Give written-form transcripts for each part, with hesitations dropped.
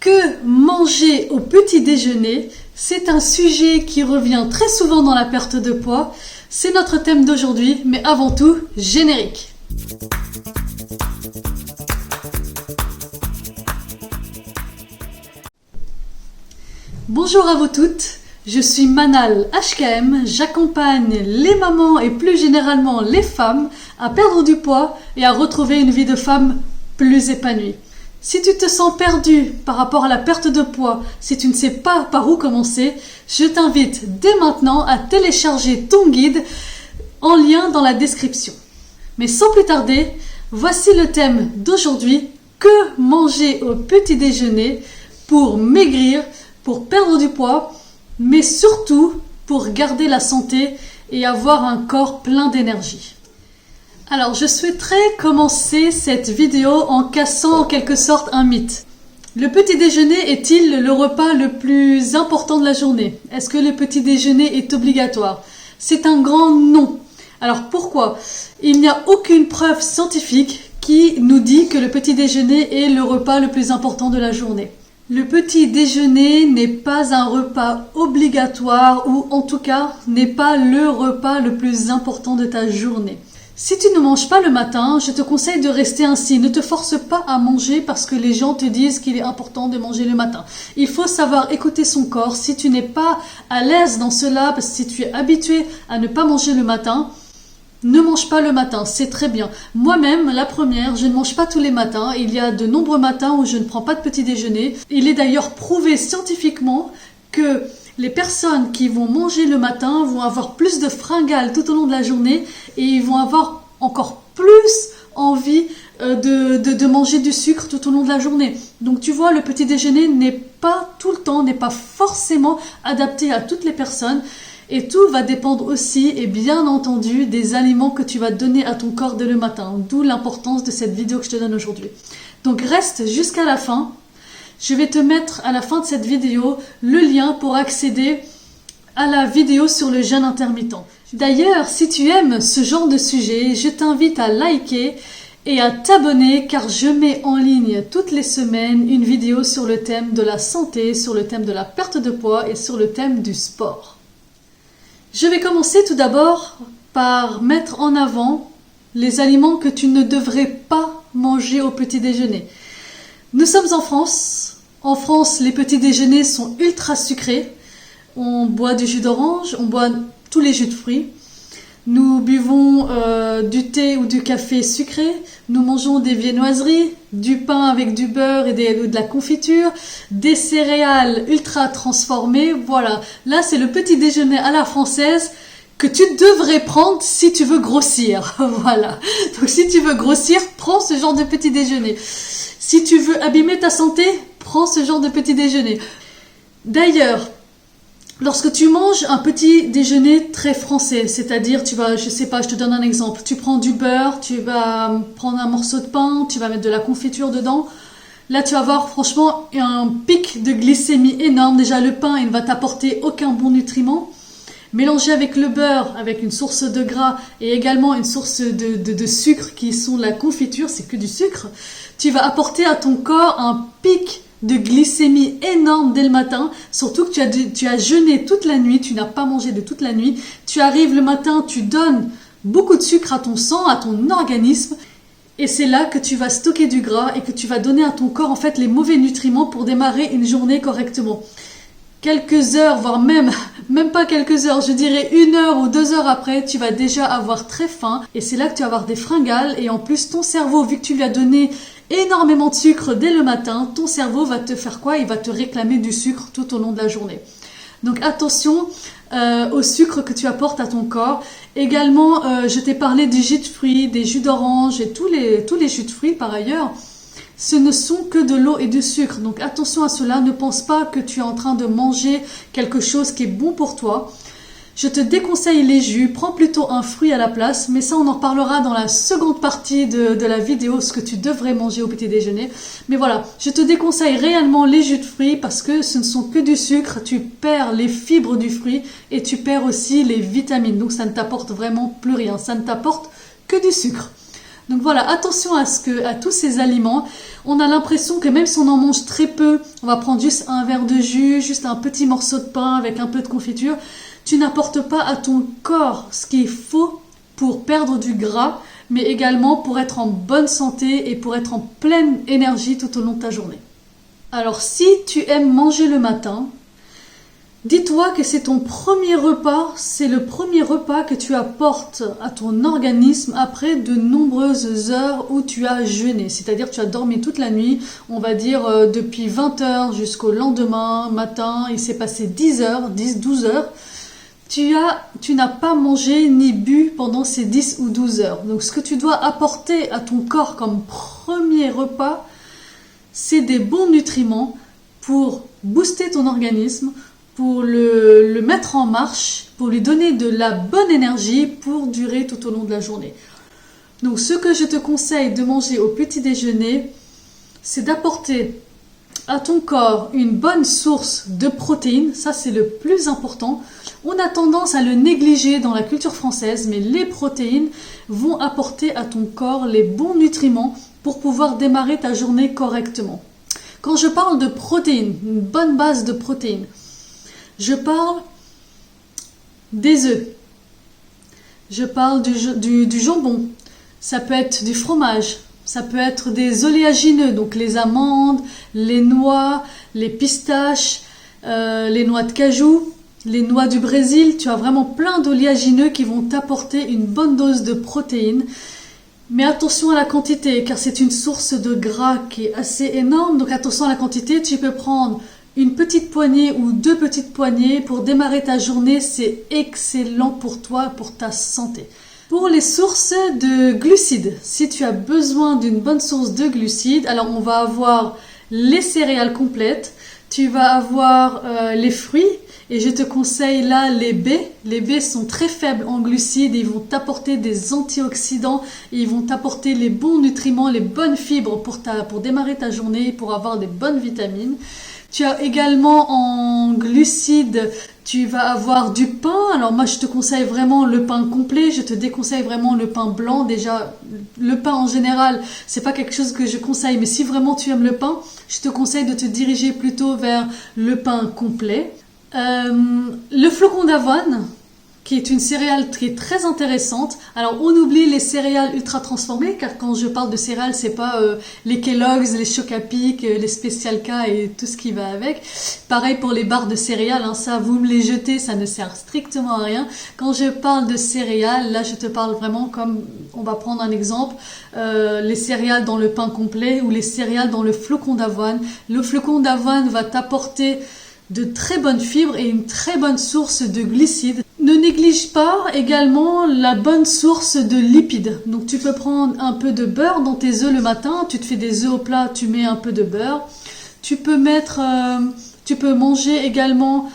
Que manger au petit déjeuner? C'est un sujet qui revient très souvent dans la perte de poids. C'est notre thème d'aujourd'hui, mais avant tout, générique. Bonjour à vous toutes, je suis Manal HKM, j'accompagne les mamans et plus généralement les femmes à perdre du poids et à retrouver une vie de femme plus épanouie. Si tu te sens perdu par rapport à la perte de poids, si tu ne sais pas par où commencer, je t'invite dès maintenant à télécharger ton guide en lien dans la description. Mais sans plus tarder, voici le thème d'aujourd'hui, que manger au petit déjeuner pour maigrir, pour perdre du poids, mais surtout pour garder la santé et avoir un corps plein d'énergie. Alors, je souhaiterais commencer cette vidéo en cassant en quelque sorte un mythe. Le petit déjeuner est-il le repas le plus important de la journée? Est-ce que le petit déjeuner est obligatoire? C'est un grand non. Alors pourquoi? Il n'y a aucune preuve scientifique qui nous dit que le petit déjeuner est le repas le plus important de la journée. Le petit déjeuner n'est pas un repas obligatoire ou en tout cas n'est pas le repas le plus important de ta journée. Si tu ne manges pas le matin, je te conseille de rester ainsi. Ne te force pas à manger parce que les gens te disent qu'il est important de manger le matin. Il faut savoir écouter son corps. Si tu n'es pas à l'aise dans cela, parce que si tu es habitué à ne pas manger le matin, ne mange pas le matin, c'est très bien. Moi-même, la première, je ne mange pas tous les matins. Il y a de nombreux matins où je ne prends pas de petit déjeuner. Il est d'ailleurs prouvé scientifiquement que les personnes qui vont manger le matin vont avoir plus de fringales tout au long de la journée et ils vont avoir encore plus envie de manger du sucre tout au long de la journée. Donc tu vois, le petit déjeuner n'est pas tout le temps, n'est pas forcément adapté à toutes les personnes et tout va dépendre aussi et bien entendu des aliments que tu vas donner à ton corps dès le matin. D'où l'importance de cette vidéo que je te donne aujourd'hui. Donc reste jusqu'à la fin. Je vais te mettre à la fin de cette vidéo le lien pour accéder à la vidéo sur le jeûne intermittent. D'ailleurs, si tu aimes ce genre de sujet, je t'invite à liker et à t'abonner car je mets en ligne toutes les semaines une vidéo sur le thème de la santé, sur le thème de la perte de poids et sur le thème du sport. Je vais commencer tout d'abord par mettre en avant les aliments que tu ne devrais pas manger au petit déjeuner. Nous sommes en France. En France, les petits déjeuners sont ultra sucrés. On boit du jus d'orange, on boit tous les jus de fruits. Nous buvons du thé ou du café sucré. Nous mangeons des viennoiseries, du pain avec du beurre et de la confiture, des céréales ultra transformées. Voilà, là c'est le petit déjeuner à la française que tu devrais prendre si tu veux grossir. Voilà, donc si tu veux grossir, prends ce genre de petit déjeuner. Si tu veux abîmer ta santé, prends ce genre de petit déjeuner. D'ailleurs, lorsque tu manges un petit déjeuner très français, c'est-à-dire tu vas, je sais pas, je te donne un exemple, tu prends du beurre, tu vas prendre un morceau de pain, tu vas mettre de la confiture dedans, là tu vas avoir franchement un pic de glycémie énorme. Déjà le pain, il ne va t'apporter aucun bon nutriment. Mélangé avec le beurre, avec une source de gras et également une source de sucre qui sont la confiture, c'est que du sucre, tu vas apporter à ton corps un pic de glycémie énorme dès le matin, surtout que tu as jeûné toute la nuit, tu n'as pas mangé de toute la nuit, tu arrives le matin, tu donnes beaucoup de sucre à ton sang, à ton organisme, et c'est là que tu vas stocker du gras et que tu vas donner à ton corps en fait les mauvais nutriments pour démarrer une journée correctement. Quelques heures, voire même pas quelques heures, je dirais 1 heure ou 2 heures après, tu vas déjà avoir très faim et c'est là que tu vas avoir des fringales et en plus ton cerveau, vu que tu lui as donné énormément de sucre dès le matin, ton cerveau va te faire quoi? Il va te réclamer du sucre tout au long de la journée. Donc attention au sucre que tu apportes à ton corps. Également, je t'ai parlé des jus de fruits, des jus d'orange et tous les jus de fruits par ailleurs. Ce ne sont que de l'eau et du sucre. Donc attention à cela, ne pense pas que tu es en train de manger quelque chose qui est bon pour toi. Je te déconseille les jus, prends plutôt un fruit à la place, mais ça on en parlera dans la seconde partie de la vidéo, ce que tu devrais manger au petit déjeuner. Mais voilà, je te déconseille réellement les jus de fruits parce que ce ne sont que du sucre, tu perds les fibres du fruit et tu perds aussi les vitamines, donc ça ne t'apporte vraiment plus rien, ça ne t'apporte que du sucre. Donc voilà, attention à tous ces aliments. On a l'impression que même si on en mange très peu, on va prendre juste un verre de jus, juste un petit morceau de pain avec un peu de confiture, tu n'apportes pas à ton corps ce qu'il faut pour perdre du gras, mais également pour être en bonne santé et pour être en pleine énergie tout au long de ta journée. Alors si tu aimes manger le matin, dis-toi que c'est ton premier repas, c'est le premier repas que tu apportes à ton organisme après de nombreuses heures où tu as jeûné. C'est-à-dire que tu as dormi toute la nuit, on va dire depuis 20 heures jusqu'au lendemain matin, il s'est passé 10 heures, 10-12 heures. Tu n'as pas mangé ni bu pendant ces 10 ou 12 heures. Donc ce que tu dois apporter à ton corps comme premier repas, c'est des bons nutriments pour booster ton organisme, pour le mettre en marche, pour lui donner de la bonne énergie pour durer tout au long de la journée. Donc ce que je te conseille de manger au petit déjeuner, c'est d'apporter à ton corps une bonne source de protéines, ça c'est le plus important. On a tendance à le négliger dans la culture française, mais les protéines vont apporter à ton corps les bons nutriments pour pouvoir démarrer ta journée correctement. Quand je parle de protéines, une bonne base de protéines, je parle des œufs, je parle du jambon, ça peut être du fromage, ça peut être des oléagineux, donc les amandes, les noix, les pistaches, les noix de cajou, les noix du Brésil. Tu as vraiment plein d'oléagineux qui vont t'apporter une bonne dose de protéines. Mais attention à la quantité, car c'est une source de gras qui est assez énorme. Donc attention à la quantité, tu peux prendre une petite poignée ou 2 petites poignées pour démarrer ta journée. C'est excellent pour toi, pour ta santé. Pour les sources de glucides, si tu as besoin d'une bonne source de glucides, alors on va avoir les céréales complètes, tu vas avoir les fruits, et je te conseille là les baies. Les baies sont très faibles en glucides, ils vont t'apporter des antioxydants, et ils vont t'apporter les bons nutriments, les bonnes fibres pour démarrer ta journée, pour avoir des bonnes vitamines. Tu as également en glucides, tu vas avoir du pain. Alors moi je te conseille vraiment le pain complet, je te déconseille vraiment le pain blanc. Déjà le pain en général c'est pas quelque chose que je conseille, mais si vraiment tu aimes le pain, je te conseille de te diriger plutôt vers le pain complet. Le flocon d'avoine, qui est une céréale qui est très intéressante. Alors on oublie les céréales ultra transformées, car quand je parle de céréales, c'est pas les Kellogg's, les Choc-a-Pic, les Special K et tout ce qui va avec. Pareil pour les barres de céréales, hein, ça vous me les jetez, ça ne sert strictement à rien. Quand je parle de céréales, là je te parle vraiment comme, on va prendre un exemple, les céréales dans le pain complet ou les céréales dans le flocon d'avoine. Le flocon d'avoine va t'apporter de très bonnes fibres et une très bonne source de glucides. Ne néglige pas également la bonne source de lipides. Donc tu peux prendre un peu de beurre dans tes œufs le matin, tu te fais des œufs au plat, tu mets un peu de beurre. Tu peux manger également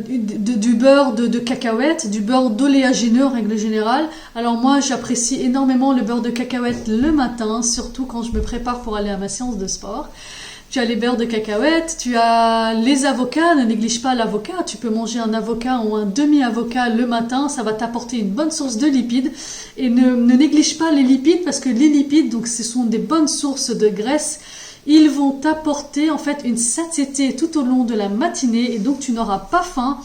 du beurre de cacahuète, du beurre d'oléagineux en règle générale. Alors moi j'apprécie énormément le beurre de cacahuète le matin, surtout quand je me prépare pour aller à ma séance de sport. Tu as les beurres de cacahuète, tu as les avocats, ne néglige pas l'avocat. Tu peux manger un avocat ou un demi-avocat le matin, ça va t'apporter une bonne source de lipides. Et ne néglige pas les lipides, parce que les lipides, donc ce sont des bonnes sources de graisse. Ils vont t'apporter en fait une satiété tout au long de la matinée, et donc tu n'auras pas faim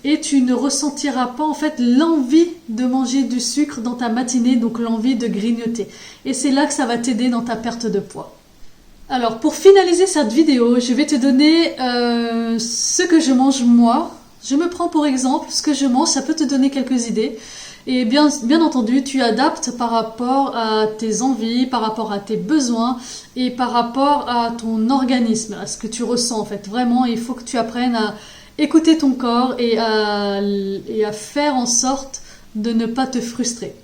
et tu ne ressentiras pas en fait l'envie de manger du sucre dans ta matinée, donc l'envie de grignoter. Et c'est là que ça va t'aider dans ta perte de poids. Alors pour finaliser cette vidéo, je vais te donner ce que je mange moi. Je me prends pour exemple ce que je mange, ça peut te donner quelques idées. Et bien entendu, tu adaptes par rapport à tes envies, par rapport à tes besoins et par rapport à ton organisme, à ce que tu ressens en fait. Vraiment, il faut que tu apprennes à écouter ton corps et à faire en sorte de ne pas te frustrer.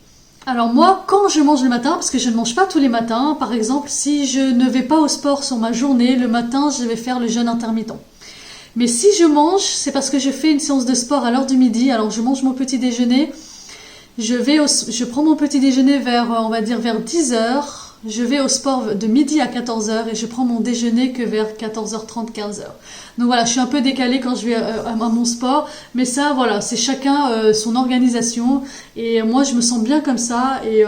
Alors moi, quand je mange le matin, parce que je ne mange pas tous les matins, par exemple, si je ne vais pas au sport sur ma journée, le matin, je vais faire le jeûne intermittent. Mais si je mange, c'est parce que je fais une séance de sport à l'heure du midi, alors je mange mon petit déjeuner, je prends mon petit déjeuner vers 10 heures, je vais au sport de midi à 14h et je prends mon déjeuner que vers 14h30, 15h. Donc voilà, je suis un peu décalée quand je vais à mon sport, mais ça, voilà, c'est chacun son organisation et moi, je me sens bien comme ça et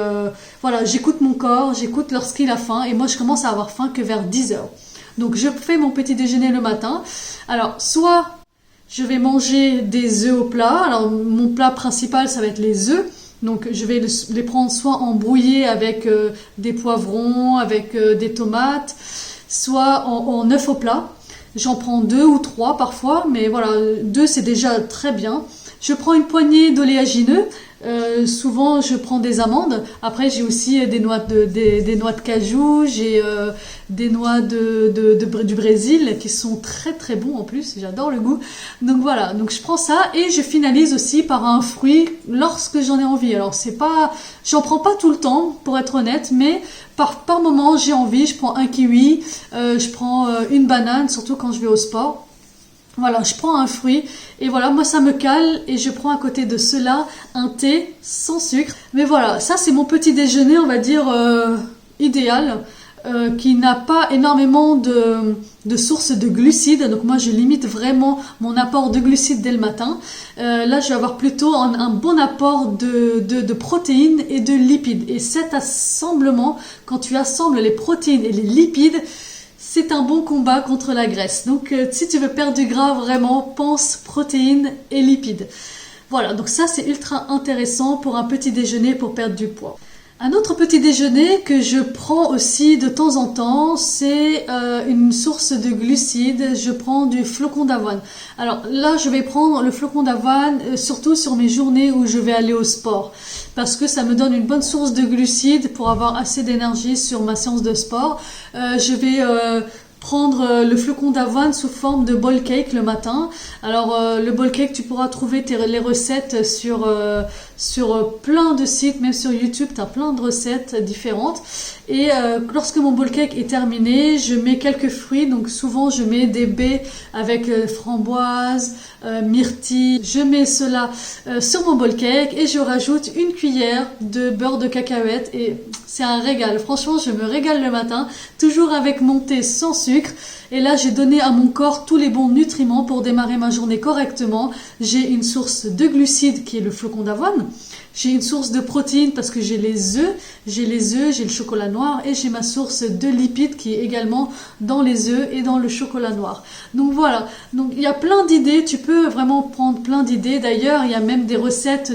voilà, j'écoute mon corps, j'écoute lorsqu'il a faim et moi, je commence à avoir faim que vers 10h. Donc, je fais mon petit déjeuner le matin. Alors, soit je vais manger des œufs au plat. Alors, mon plat principal, ça va être les œufs. Donc, je vais les prendre soit en brouillé avec des poivrons, avec des tomates, soit en œufs au plat. J'en prends 2 ou 3 parfois, mais voilà, 2 c'est déjà très bien. Je prends une poignée d'oléagineux. Souvent, je prends des amandes. Après, j'ai aussi des noix de cajou. J'ai des noix du Brésil qui sont très très bons en plus. J'adore le goût. Donc voilà. Donc je prends ça et je finalise aussi par un fruit lorsque j'en ai envie. Alors j'en prends pas tout le temps pour être honnête, mais par moment j'ai envie. Je prends un kiwi, je prends une banane, surtout quand je vais au sport. Voilà, je prends un fruit et voilà, moi ça me cale et je prends à côté de cela un thé sans sucre. Mais voilà, ça c'est mon petit déjeuner, on va dire, idéal, qui n'a pas énormément de sources de glucides. Donc moi je limite vraiment mon apport de glucides dès le matin. Là je vais avoir plutôt un bon apport de protéines et de lipides. Et cet assemblement, quand tu assembles les protéines et les lipides, c'est un bon combat contre la graisse. Donc, si tu veux perdre du gras, vraiment, pense protéines et lipides. Voilà, donc ça, c'est ultra intéressant pour un petit déjeuner pour perdre du poids. Un autre petit déjeuner que je prends aussi de temps en temps, c'est une source de glucides. Je prends du flocon d'avoine. Alors là, je vais prendre le flocon d'avoine surtout sur mes journées où je vais aller au sport. Parce que ça me donne une bonne source de glucides pour avoir assez d'énergie sur ma séance de sport. Je vais prendre le flocon d'avoine sous forme de bowl cake le matin. Alors le bowl cake, tu pourras trouver les recettes sur plein de sites, même sur YouTube, tu as plein de recettes différentes. Et lorsque mon bowl cake est terminé, je mets quelques fruits. Donc souvent, je mets des baies avec framboises, myrtilles. Je mets cela sur mon bowl cake et je rajoute une cuillère de beurre de cacahuète et c'est un régal. Franchement, je me régale le matin, toujours avec mon thé sans sucre. Et là, j'ai donné à mon corps tous les bons nutriments pour démarrer ma journée correctement. J'ai une source de glucides qui est le flocon d'avoine. J'ai une source de protéines parce que j'ai les œufs, j'ai le chocolat noir et j'ai ma source de lipides qui est également dans les œufs et dans le chocolat noir. Donc voilà, donc il y a plein d'idées, tu peux vraiment prendre plein d'idées. D'ailleurs, il y a même des recettes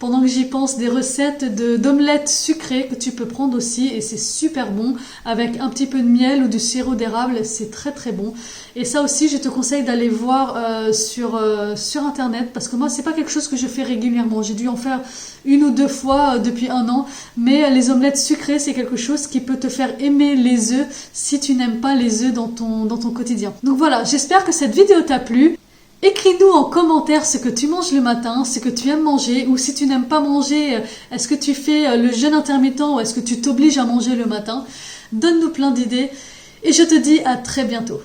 pendant que j'y pense, des recettes d'omelettes sucrées que tu peux prendre aussi et c'est super bon avec un petit peu de miel ou du sirop d'érable, c'est très très bon. Et ça aussi, je te conseille d'aller voir sur internet parce que moi, c'est pas quelque chose que je fais régulièrement. J'ai dû en faire 1 ou 2 fois depuis 1 an, mais les omelettes sucrées, c'est quelque chose qui peut te faire aimer les œufs si tu n'aimes pas les œufs dans ton quotidien. Donc voilà, j'espère que cette vidéo t'a plu. Écris-nous en commentaire ce que tu manges le matin, ce que tu aimes manger, ou si tu n'aimes pas manger, est-ce que tu fais le jeûne intermittent ou est-ce que tu t'obliges à manger le matin? Donne-nous plein d'idées et je te dis à très bientôt.